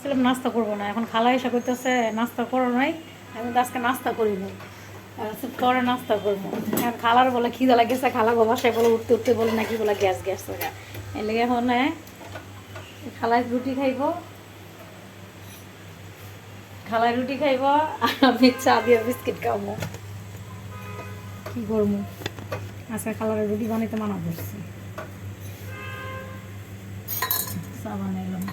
ভাবছিলাম নাস্তা করবো না, এখন খালা এসে করতেছে নাস্তা করো নাই, আমি তো আজকে নাস্তা করি নাই, পরে নাস্তা করবো। এখন খালার বলে খিদা লাগেছে, খালা বাসায় বলে উঠতে উঠতে বলে নাকি বলে গ্যাস গ্যাস এর লেগে এখন খালায় রুটি খাইব, খালায় রুটি খাইব আর আমি চা দিয়ে বিস্কিট খাবো। কি করবো, আজকে খালার রুটি বানাইতে মানা করছি। চা বানাইলাম,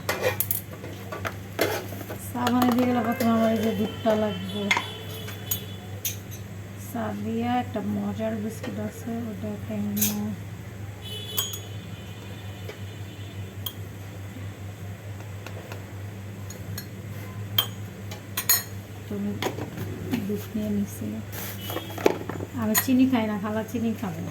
চা বানিয়ে দিয়ে গেলে প্রথমে আমার এই যে দুধটা লাগবে, চা দিয়ে একটা মজার বিস্কিট আছে ওটা খাইব। তুমি দুধ নিয়ে নিচ্ছি, আমি চিনি খাই না, খালা চিনি খাবো।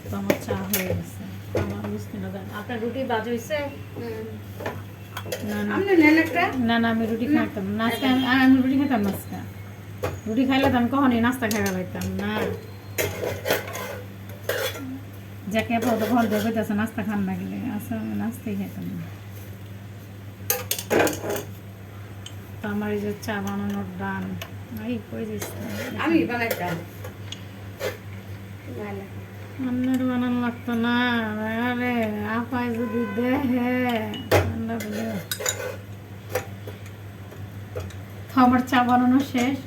তো আমার চা হয়ে গেছে, আমার বিস্কিট দেন। আপনার রুটি বাজ হয়েছে? না না না না, আমি রুটি খাইতাম না আজকে, আমি রুটি খাইতাম না আজকে। রুটি খাইলে তো আমি কখনই নাস্তা খাইয়া লাইতাম না। যাকে তো ঘর দিয়ে কইতেছে নাস্তা খান না গেলে, আসলে আমি নাস্তাই খাইতাম না। তো আমার এই যে চা বানানোর ডান এই করে দিচ্ছে, আমি বানাইতাম, আপনার বানানো লাগতো না। আরে আপায় যদি দেখে ঠান্ডা বলে। তো আমার চা বানানো শেষ,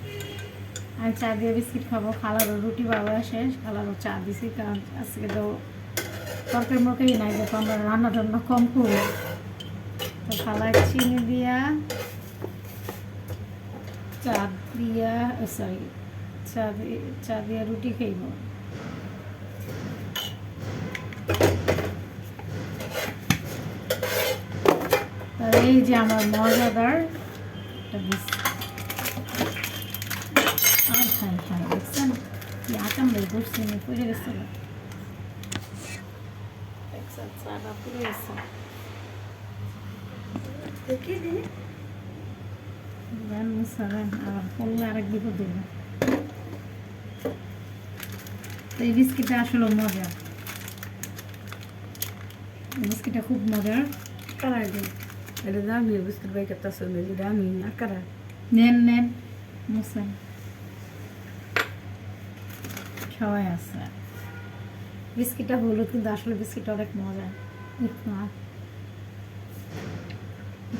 আমি চা দিয়ে বিস্কিট খাবো, খালারও রুটি বাবা শেষ, খালারও চা দিছি, কারণ আজকে তো তরকারি মরকারি নাই, যেহেতু আমরা রান্না টান্না কম করি। তো খালায় চিনি দিয়া চা দিয়া সরি চা দিয়া রুটি খাইব। আর এই যে আমার মজাদার একটা বিস্কিট, দেখছেন কি আচাম রে বসছি পড়ে গেছিল, দেখছেন চাটা পুড়ে গেছে। আবার পড়লে আরেক বিপদ দেবে। তো এই বিস্কিটটা আসলে মজা, বিস্কিটটা খুব মজার। কারা দিই এটা দামি বিস্কুট বাই করতে আসলে দামি না কারা নেন নেন মুসেন সবাই আছে। বিস্কিটটা হলুদ কিন্তু আসলে বিস্কিটটা অনেক মজা,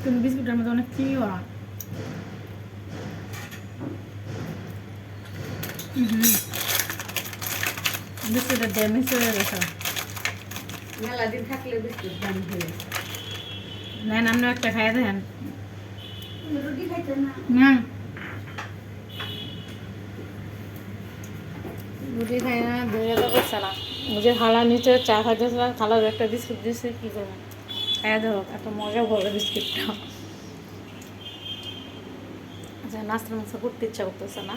কিন্তু বিস্কুটের মধ্যে অনেক ক্লিয়ার। বিস্কুটের ড্যামেজ হয়ে গেছে, মেলা দিন থাকলে বিস্কুট দামি হয়ে নেন আমরা একটা খাই দেন। রুটি খাইতে না না রুটি খাই না, দৌড়ে তো করছে না, বুঝে খালা নিচে চা খাইতেছিলাম, খালার একটা বিস্কুট দিয়েছে, কী করবেন খাইয়া দেবো, এত মজা বলে বিস্কিটটা। আচ্ছা নাস্তা মাস্তা করতে ইচ্ছা করতেছে না।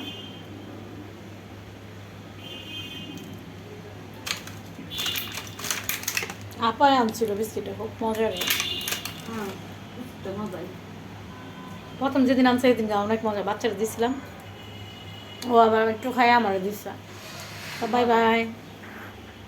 আপায় আনছিল বিস্কিটটা, খুব মজার। হ্যাঁ মজাই, প্রথম যেদিন আনছে সেদিন অনেক মজা, বাচ্চারা দিয়েছিলাম, ও আবার একটু খাই আমারও দিচ্ছে। Bye bye.